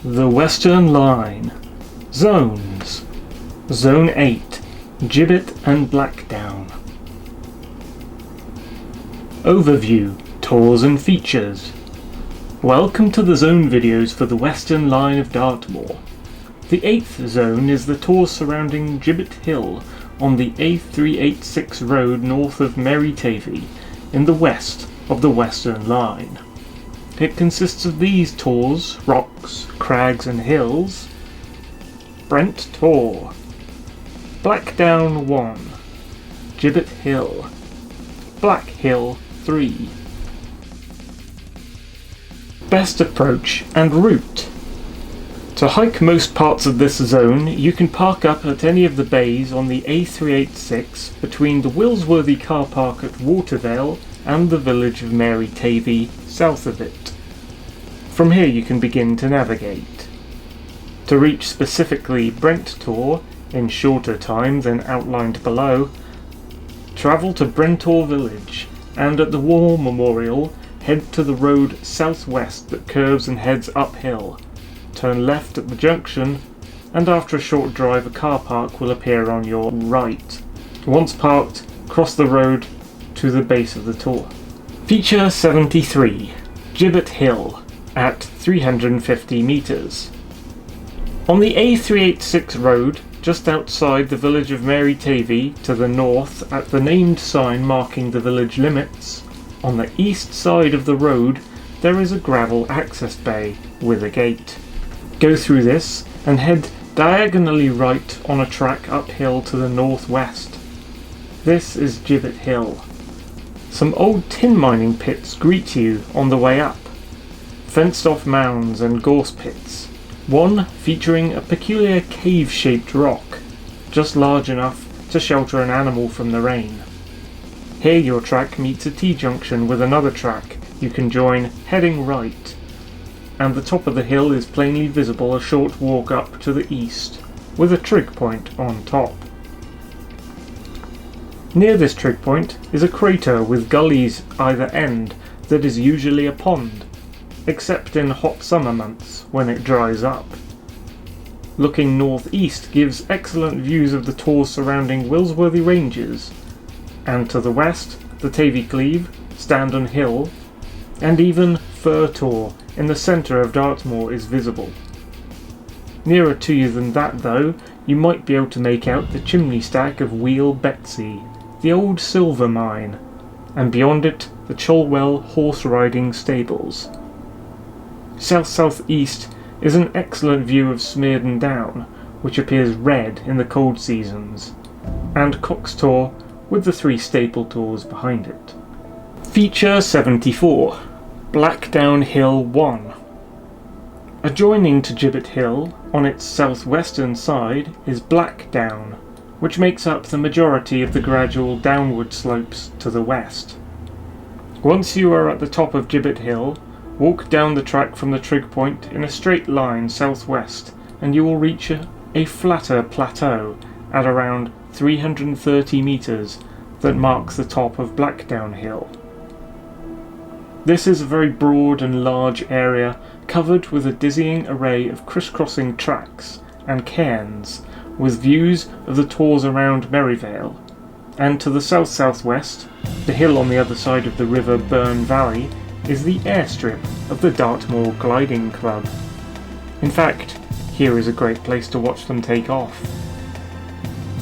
The Western Line. Zones. Zone 8. Gibbet and Blackdown. Overview, tours and features. Welcome to the zone videos for the Western Line of Dartmoor. The 8th zone is the tour surrounding Gibbet Hill on the A386 road north of Merry Tavy in the west of the Western Line. It consists of these tours, rocks, crags and hills. Brent Tor, Blackdown 1, Gibbet Hill, Black Hill 3. Best approach and route. To hike most parts of this zone, you can park up at any of the bays on the A386 between the Willsworthy car park at Watervale and the village of Merry Tavy south of it. From here you can begin to navigate. To reach specifically Brent Tor in shorter time than outlined below, travel to Brentor village and at the War Memorial head to the road southwest that curves and heads uphill. Turn left at the junction and after a short drive a car park will appear on your right. Once parked, cross the road to the base of the tour. Feature 73, Gibbet Hill at 350 metres. On the A386 road, just outside the village of Merry Tavy to the north at the named sign marking the village limits, on the east side of the road there is a gravel access bay with a gate. Go through this and head diagonally right on a track uphill to the northwest. This is Gibbet Hill. Some old tin mining pits greet you on the way up. Fenced off mounds and gorse pits. One featuring a peculiar cave-shaped rock, just large enough to shelter an animal from the rain. Here your track meets a T-junction with another track you can join heading right, and the top of the hill is plainly visible a short walk up to the east, with a trig point on top. Near this trig point is a crater with gullies either end that is usually a pond, except in hot summer months when it dries up. Looking northeast gives excellent views of the tor surrounding Willsworthy Ranges, and to the west the Tavy Cleeve, Standon Hill, and even Fir Tor in the centre of Dartmoor is visible. Nearer to you than that though, you might be able to make out the chimney stack of Wheel Betsy, the old silver mine, and beyond it the Cholwell horse riding stables. South-southeast is an excellent view of Smearden Down, which appears red in the cold seasons, and Cox Tor with the 3 staple tors behind it. Feature 74, Blackdown Hill 1. Adjoining to Gibbet Hill, on its southwestern side, is Blackdown, which makes up the majority of the gradual downward slopes to the west. Once you are at the top of Gibbet Hill, walk down the track from the trig point in a straight line southwest and you will reach a flatter plateau at around 330 metres that marks the top of Blackdown Hill. This is a very broad and large area covered with a dizzying array of crisscrossing tracks and cairns with views of the tors around Merivale, and to the south-southwest, the hill on the other side of the River Burn Valley, is the airstrip of the Dartmoor Gliding Club. In fact, here is a great place to watch them take off.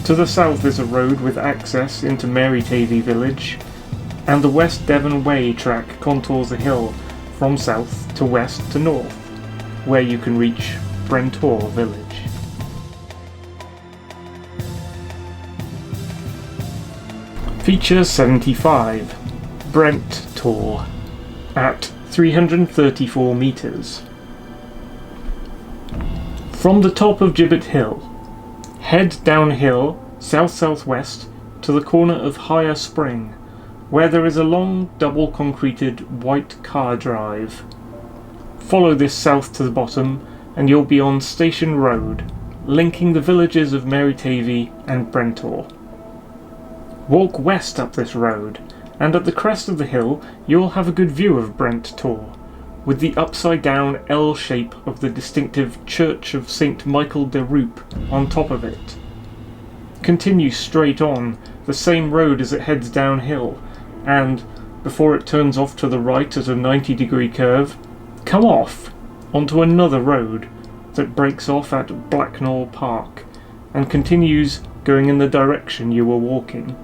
To the south is a road with access into Merry Tavy village, and the West Devon Way track contours the hill from south to west to north, where you can reach Brentor village. Feature 75, Brent Tor, at 334 metres. From the top of Gibbet Hill, head downhill south-southwest to the corner of Higher Spring, where there is a long double concreted white car drive. Follow this south to the bottom and you'll be on Station Road, linking the villages of Merry Tavy and Brentor. Walk west up this road, and at the crest of the hill you'll have a good view of Brent Tor, with the upside-down L shape of the distinctive Church of St. Michael de Roup on top of it. Continue straight on, the same road as it heads downhill, and, before it turns off to the right at a 90-degree curve, come off onto another road that breaks off at Blackdown Park and continues going in the direction you were walking.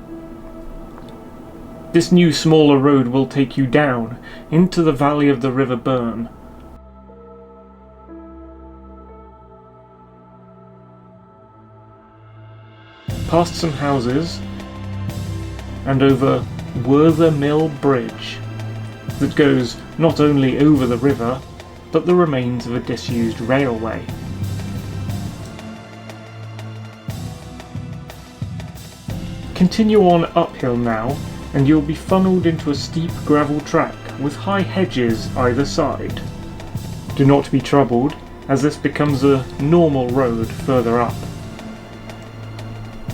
This new smaller road will take you down into the valley of the River Burn. Past some houses and over Worther Mill Bridge that goes not only over the river but the remains of a disused railway. Continue on uphill now, and you'll be funneled into a steep gravel track with high hedges either side. Do not be troubled, as this becomes a normal road further up.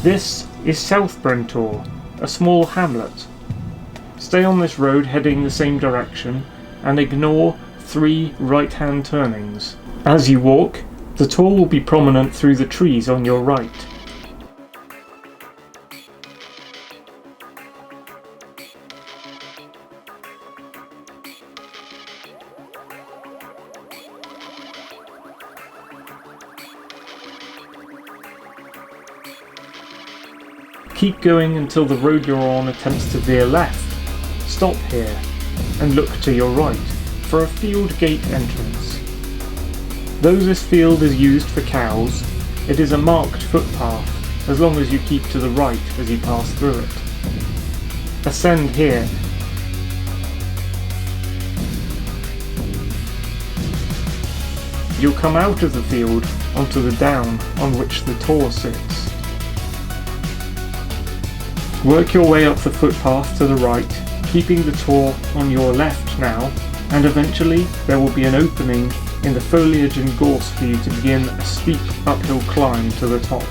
This is South Brentor, a small hamlet. Stay on this road heading the same direction, and ignore 3 right-hand turnings. As you walk, the tor will be prominent through the trees on your right. Keep going until the road you're on attempts to veer left. Stop here and look to your right for a field gate entrance. Though this field is used for cows, it is a marked footpath as long as you keep to the right as you pass through it. Ascend here. You'll come out of the field onto the down on which the tor sits. Work your way up the footpath to the right, keeping the tor on your left now, and eventually there will be an opening in the foliage and gorse for you to begin a steep uphill climb to the top.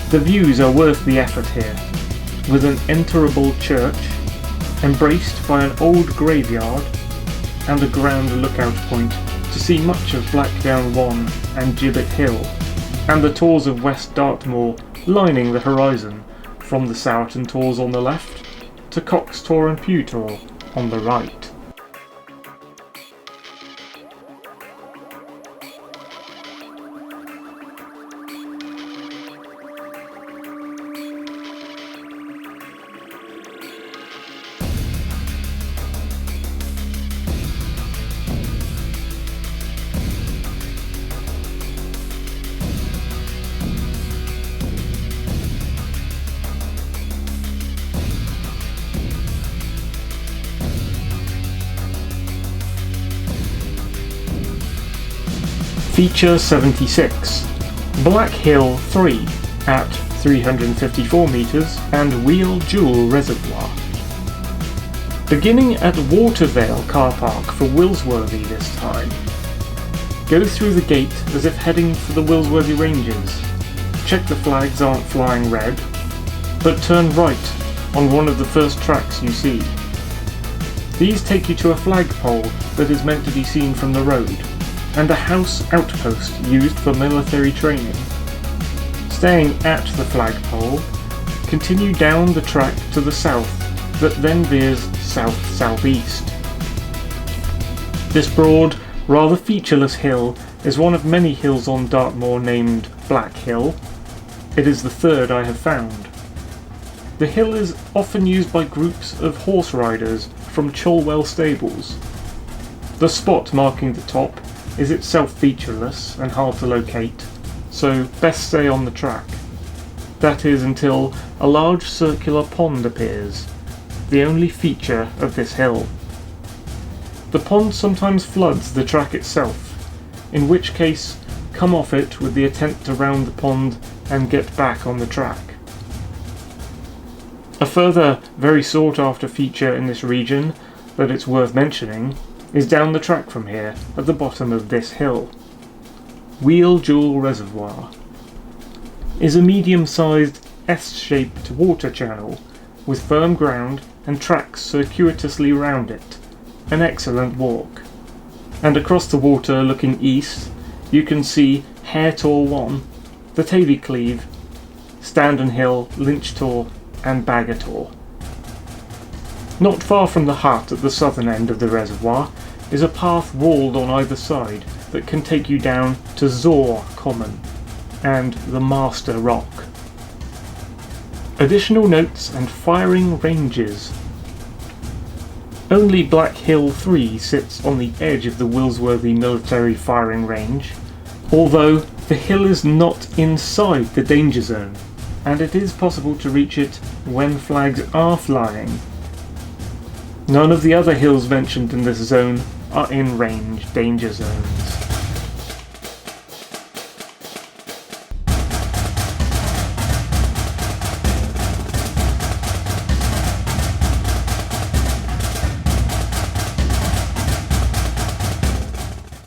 The views are worth the effort here, with an enterable church, embraced by an old graveyard, and a grand lookout point to see much of Blackdown 1 and Gibbet Hill, and the tors of West Dartmoor lining the horizon, from the Sowerton tors on the left to Cox Tor and Pew Tor on the right. Feature 76, Black Hill 3 at 354 metres and Wheel Jewel Reservoir. Beginning at Watervale Car Park for Willsworthy this time. Go through the gate as if heading for the Willsworthy Ranges. Check the flags aren't flying red, but turn right on one of the first tracks you see. These take you to a flagpole that is meant to be seen from the road, and a house outpost used for military training. Staying at the flagpole, continue down the track to the south that then veers south-southeast. This broad, rather featureless hill is one of many hills on Dartmoor named Black Hill. It is the third I have found. The hill is often used by groups of horse riders from Cholwell stables. The spot marking the top is itself featureless and hard to locate, so best stay on the track. That is until a large circular pond appears, the only feature of this hill. The pond sometimes floods the track itself, in which case come off it with the attempt to round the pond and get back on the track. A further very sought after feature in this region that it's worth mentioning is down the track from here, at the bottom of this hill. Wheel Jewel Reservoir. is a medium-sized S-shaped water channel with firm ground and tracks circuitously round it, an excellent walk. And across the water looking east you can see Haretor 1, the Tavy Cleave, Standon Hill, Lynchtor and Bagator. Not far from the hut at the southern end of the reservoir is a path walled on either side that can take you down to Zor Common and the Master Rock. Additional notes and firing ranges. Only Black Hill 3 sits on the edge of the Willsworthy military firing range, although the hill is not inside the danger zone, and it is possible to reach it when flags are flying. None of the other hills mentioned in this zone are in range danger zones.